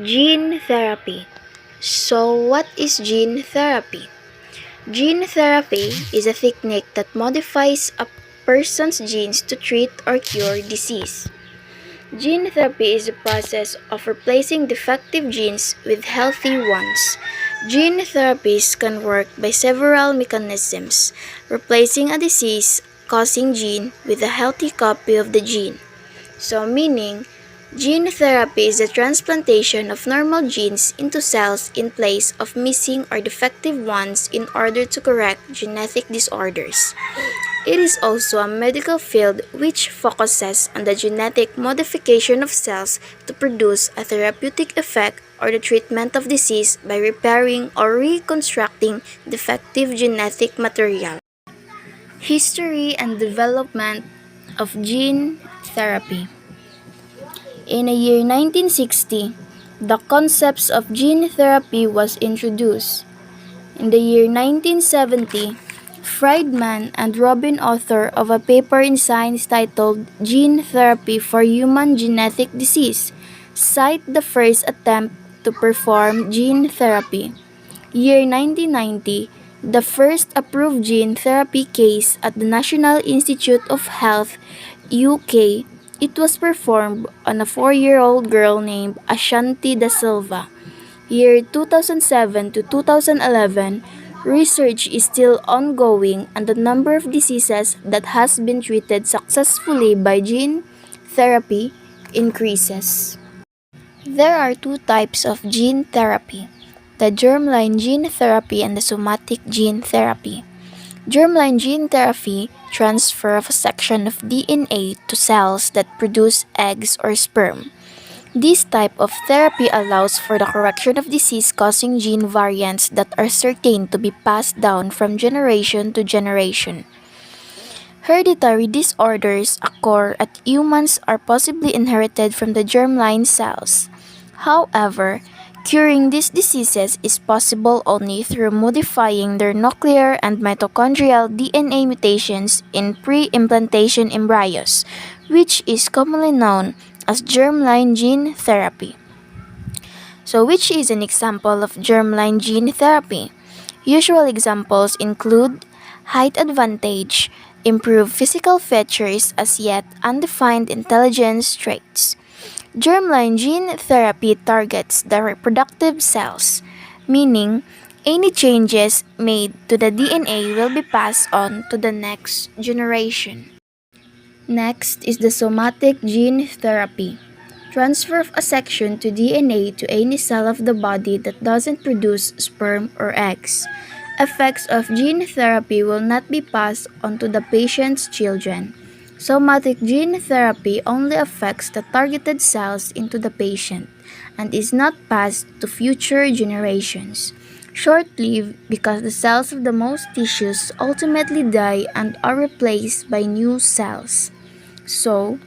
Gene therapy. So, what is gene therapy? Gene therapy is a technique that modifies a person's genes to treat or cure disease. Gene therapy is the process of replacing defective genes with healthy ones. Gene therapies can work by several mechanisms, replacing a disease causing gene with a healthy copy of the gene. So, meaning, gene therapy is the transplantation of normal genes into cells in place of missing or defective ones in order to correct genetic disorders. It is also a medical field which focuses on the genetic modification of cells to produce a therapeutic effect or the treatment of disease by repairing or reconstructing defective genetic material. History and development of gene therapy. In the year 1960, the concepts of gene therapy was introduced. In the year 1970, Friedman and Robin, author of a paper in Science titled Gene Therapy for Human Genetic Disease, cite the first attempt to perform gene therapy. Year 1990, the first approved gene therapy case at the National Institute of Health, UK. It was performed on a 4-year-old girl named Ashanti Da Silva. Year 2007 to 2011, research is still ongoing on the number of diseases that has been treated successfully by gene therapy increases. There are two types of gene therapy: the germline gene therapy and the somatic gene therapy. Germline gene therapy transfer of a section of DNA to cells that produce eggs or sperm. This type of therapy allows for the correction of disease-causing gene variants that are certain to be passed down from generation to generation. Hereditary disorders occur at humans are possibly inherited from the germline cells. However, curing these diseases is possible only through modifying their nuclear and mitochondrial DNA mutations in pre-implantation embryos, which is commonly known as germline gene therapy. So, which is an example of germline gene therapy? Usual examples include height advantage, improved physical features as yet undefined intelligence traits. Germline gene therapy targets the reproductive cells, meaning any changes made to the DNA will be passed on to the next generation. Next is the somatic gene therapy. Transfer of a section to DNA to any cell of the body that doesn't produce sperm or eggs. Effects of gene therapy will not be passed on to the patient's children. Somatic gene therapy only affects the targeted cells into the patient and is not passed to future generations. Short-lived because the cells of the most tissues ultimately die and are replaced by new cells. So,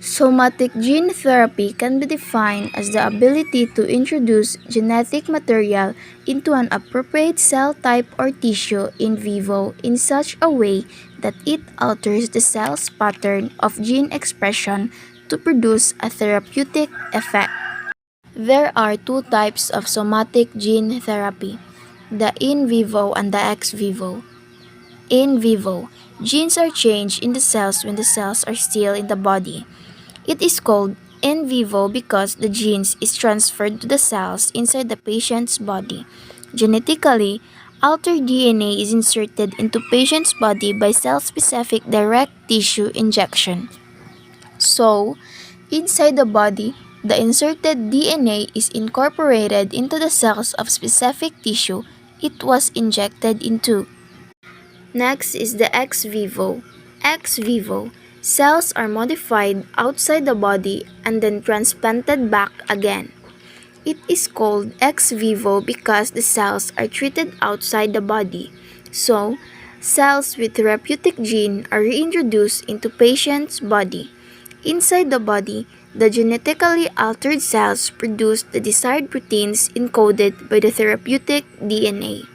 somatic gene therapy can be defined as the ability to introduce genetic material into an appropriate cell type or tissue in vivo in such a way that it alters the cell's pattern of gene expression to produce a therapeutic effect. There are two types of somatic gene therapy: the in vivo and the ex vivo. In vivo, genes are changed in the cells when the cells are still in the body. It is called in vivo because the genes is transferred to the cells inside the patient's body. Genetically, altered DNA is inserted into patient's body by cell-specific direct tissue injection. So, inside the body, the inserted DNA is incorporated into the cells of specific tissue it was injected into. Next is the ex vivo. Ex vivo, cells are modified outside the body and then transplanted back again. It is called ex vivo because the cells are treated outside the body. So, cells with therapeutic gene are reintroduced into patient's body. Inside the body, the genetically altered cells produce the desired proteins encoded by the therapeutic DNA.